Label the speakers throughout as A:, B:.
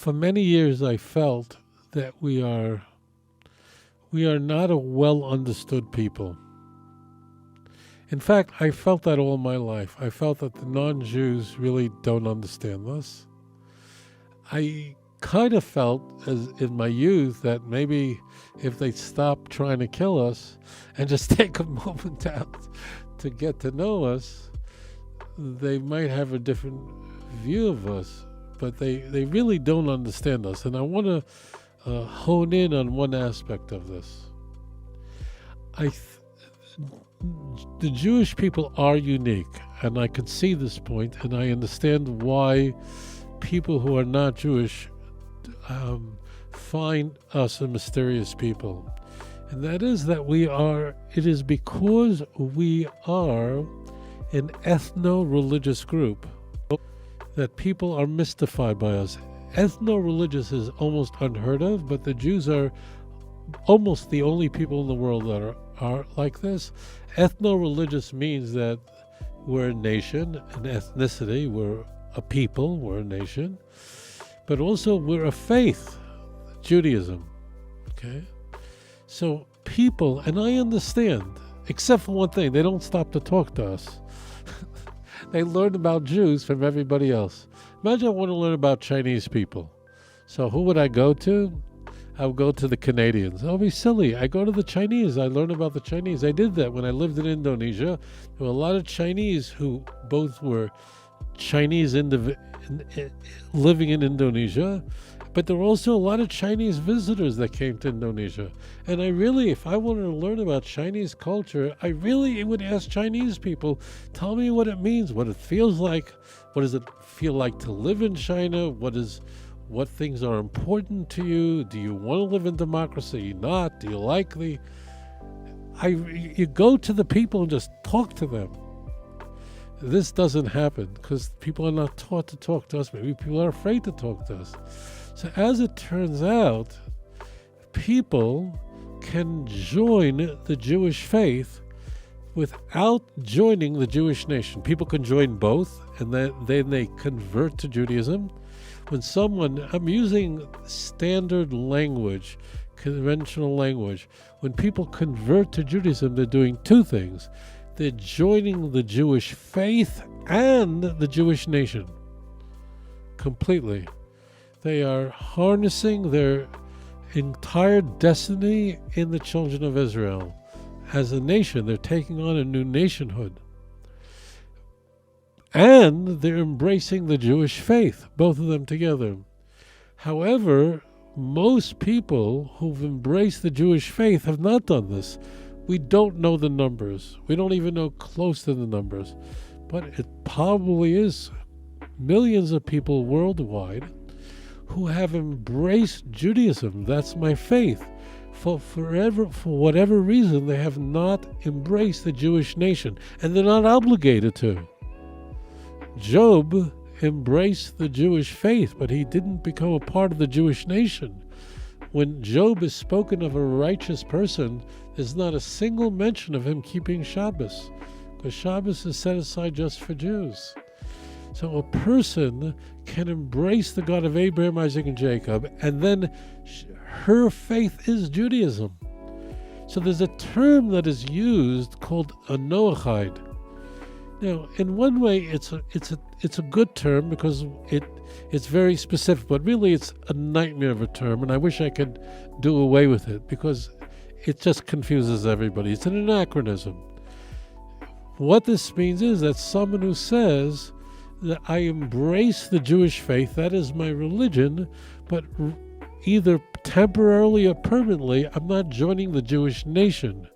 A: For many years I felt that we are not a well understood people. In fact, I felt that all my life. I felt that the non-Jews really don't understand us. I kind of felt, as in my youth, that maybe if they stop trying to kill us and just take a moment out to get to know us, they might have a different view of us. But they really don't understand us. And I want to hone in on one aspect of this. The Jewish people are unique, and I can see this point, and I understand why people who are not Jewish find us a mysterious people. And that is that it is because we are an ethno-religious group that people are mystified by us. Ethno-religious is almost unheard of, but the Jews are almost the only people in the world that are like this. Ethno-religious means that we're a nation, an ethnicity, we're a people, we're a nation, but also we're a faith, Judaism, okay? So people, and I understand, except for one thing, they don't stop to talk to us. They learn about Jews from everybody else. Imagine I want to learn about Chinese people. So who would I go to? I would go to the Canadians. I'll be silly. I go to the Chinese. I learn about the Chinese. I did that when I lived in Indonesia. There were a lot of Chinese who both were Chinese living in Indonesia, but there were also a lot of Chinese visitors that came to Indonesia. And if I wanted to learn about Chinese culture, I really would ask Chinese people, tell me what it means, what it feels like, what does it feel like to live in China, what things are important to you, do you want to live in democracy, not, do you like you go to the people and just talk to them. This doesn't happen because people are not taught to talk to us. Maybe people are afraid to talk to us. So as it turns out, people can join the Jewish faith without joining the Jewish nation. People can join both, and then they convert to Judaism. When I'm using standard language, conventional language, when people convert to Judaism, they're doing two things. They're joining the Jewish faith and the Jewish nation completely. They are harnessing their entire destiny in the children of Israel. As a nation, they're taking on a new nationhood. And they're embracing the Jewish faith, both of them together. However, most people who've embraced the Jewish faith have not done this. We don't know the numbers. We don't even know close to the numbers. But it probably is millions of people worldwide who have embraced Judaism. That's my faith. For whatever reason, they have not embraced the Jewish nation, and they're not obligated to. Job embraced the Jewish faith, but he didn't become a part of the Jewish nation. When Job is spoken of a righteous person, there's not a single mention of him keeping Shabbos, because Shabbos is set aside just for Jews. So a person can embrace the God of Abraham, Isaac, and Jacob, and then her faith is Judaism. So there's a term that is used called a Noahide. Now, in one way, it's a good term because it's very specific, but really it's a nightmare of a term, and I wish I could do away with it because it just confuses everybody. It's an anachronism. What this means is that someone who says that I embrace the Jewish faith, that is my religion, but either temporarily or permanently, I'm not joining the Jewish nation.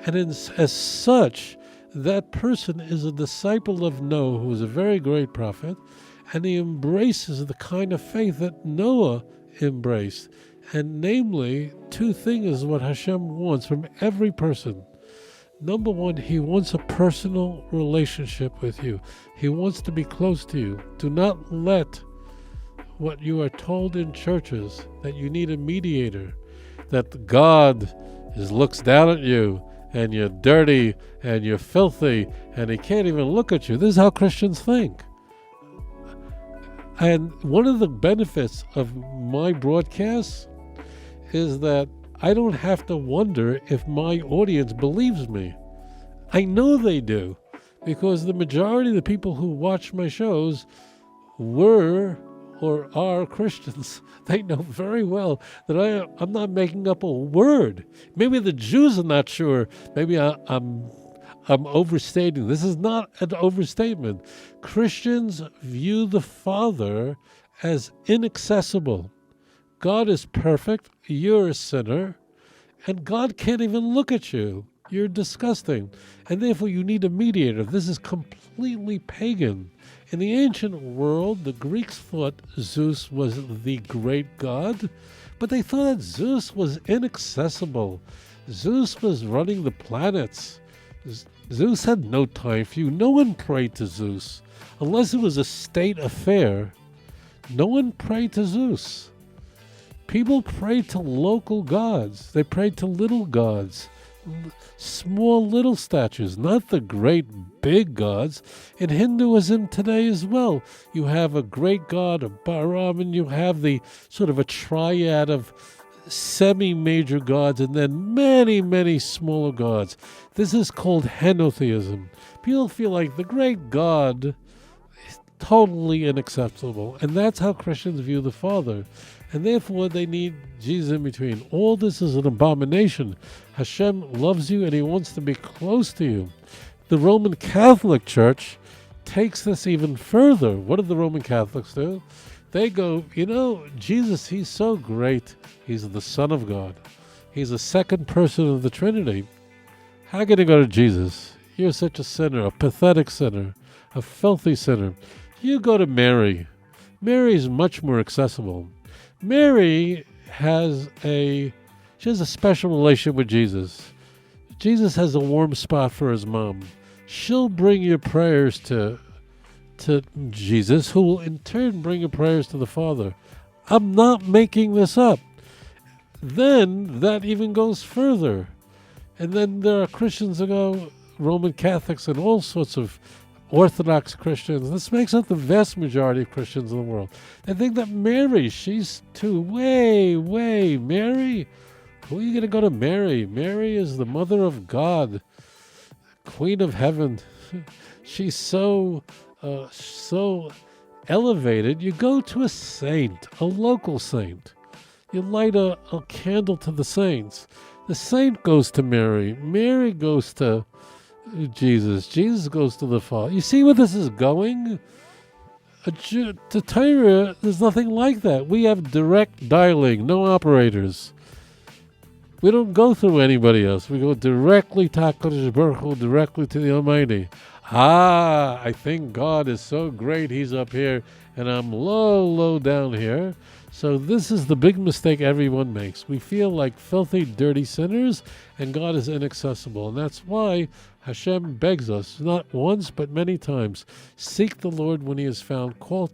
A: And as such, that person is a disciple of Noah, who is a very great prophet, and he embraces the kind of faith that Noah embraced. And namely, two things is what Hashem wants from every person. Number one, he wants a personal relationship with you. He wants to be close to you. Do not let what you are told in churches, that you need a mediator, that God looks down at you, and you're dirty, and you're filthy, and he can't even look at you. This is how Christians think. And one of the benefits of my broadcasts is that I don't have to wonder if my audience believes me. I know they do, because the majority of the people who watch my shows were or are Christians. They know very well that I'm not making up a word. Maybe the Jews are not sure. Maybe I'm overstating. This is not an overstatement. Christians view the Father as inaccessible. God is perfect. You're a sinner. And God can't even look at you. You're disgusting. And therefore you need a mediator. This is completely pagan. In the ancient world, the Greeks thought Zeus was the great god, but they thought that Zeus was inaccessible. Zeus was running the planets. Zeus had no time for you. No one prayed to Zeus. Unless it was a state affair, no one prayed to Zeus. People prayed to local gods. They prayed to little gods. Small little statues, not the great big gods. In Hinduism today as well, you have a great god, a Brahman, you have the sort of a triad of semi-major gods and then many, many smaller gods. This is called henotheism. People feel like the great God is totally inaccessible, and that's how Christians view the Father. And therefore they need Jesus in between. All this is an abomination. Hashem loves you and he wants to be close to you. The Roman Catholic Church takes this even further. What do the Roman Catholics do? They go, Jesus, he's so great. He's the Son of God. He's the second person of the Trinity. How can you go to Jesus? You're such a sinner, a pathetic sinner, a filthy sinner. You go to Mary. Mary is much more accessible. Mary has a special relationship with Jesus. Jesus has a warm spot for his mom. She'll bring your prayers to Jesus, who will in turn bring your prayers to the Father. I'm not making this up. Then that even goes further. And then there are Christians who go, Roman Catholics and all sorts of Orthodox Christians. This makes up the vast majority of Christians in the world. They think that Mary, she's too way, Mary? Who are you going to go to Mary? Mary is the mother of God, Queen of Heaven. She's so elevated. You go to a saint, a local saint. You light a candle to the saints. The saint goes to Mary. Mary goes to Jesus. Jesus goes to the Father. You see where this is going? To Torah, there's nothing like that. We have direct dialing, no operators. We don't go through anybody else. We go directly to HaKadosh Baruch Hu, directly to the Almighty. I think God is so great, he's up here, and I'm low down here. So this is the big mistake everyone makes. We feel like filthy, dirty sinners, and God is inaccessible. And that's why Hashem begs us, not once, but many times, seek the Lord when he is found, call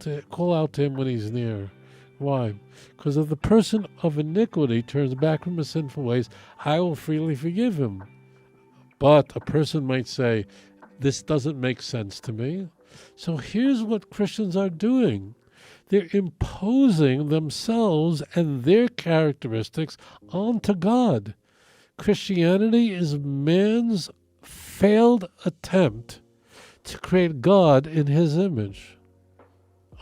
A: out to him when he's near. Why? Because if the person of iniquity turns back from his sinful ways, I will freely forgive him. But a person might say, this doesn't make sense to me. So here's what Christians are doing. They're imposing themselves and their characteristics onto God. Christianity is man's failed attempt to create God in his image.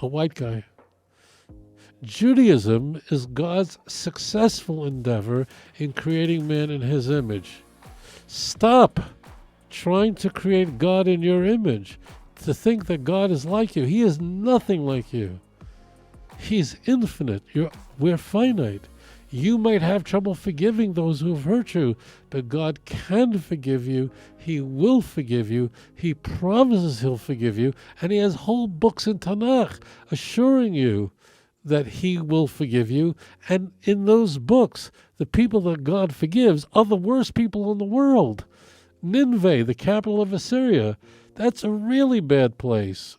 A: A white guy. Judaism is God's successful endeavor in creating man in his image. Stop trying to create God in your image, to think that God is like you. He is nothing like you. He's infinite. We're finite. You might have trouble forgiving those who have hurt you, but God can forgive you. He will forgive you. He promises he'll forgive you. And he has whole books in Tanakh assuring you that he will forgive you. And in those books, the people that God forgives are the worst people in the world. Nineveh, the capital of Assyria, that's a really bad place.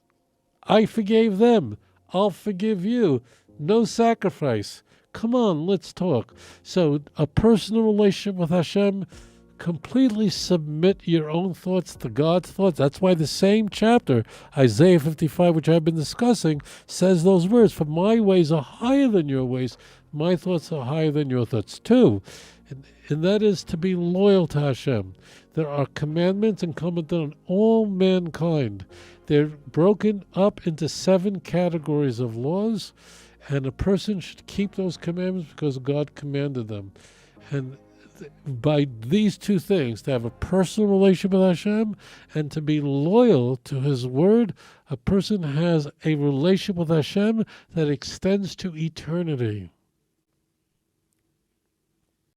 A: I forgave them. I'll forgive you. No sacrifice. Come on, let's talk. So a personal relationship with Hashem completely submit your own thoughts to God's thoughts. That's why the same chapter, Isaiah 55, which I've been discussing, says those words, for my ways are higher than your ways, my thoughts are higher than your thoughts too. And that is to be loyal to Hashem. There are commandments incumbent on all mankind. They're broken up into 7 categories of laws, and a person should keep those commandments because God commanded them. And by these 2 things, to have a personal relationship with Hashem and to be loyal to His word, a person has a relationship with Hashem that extends to eternity.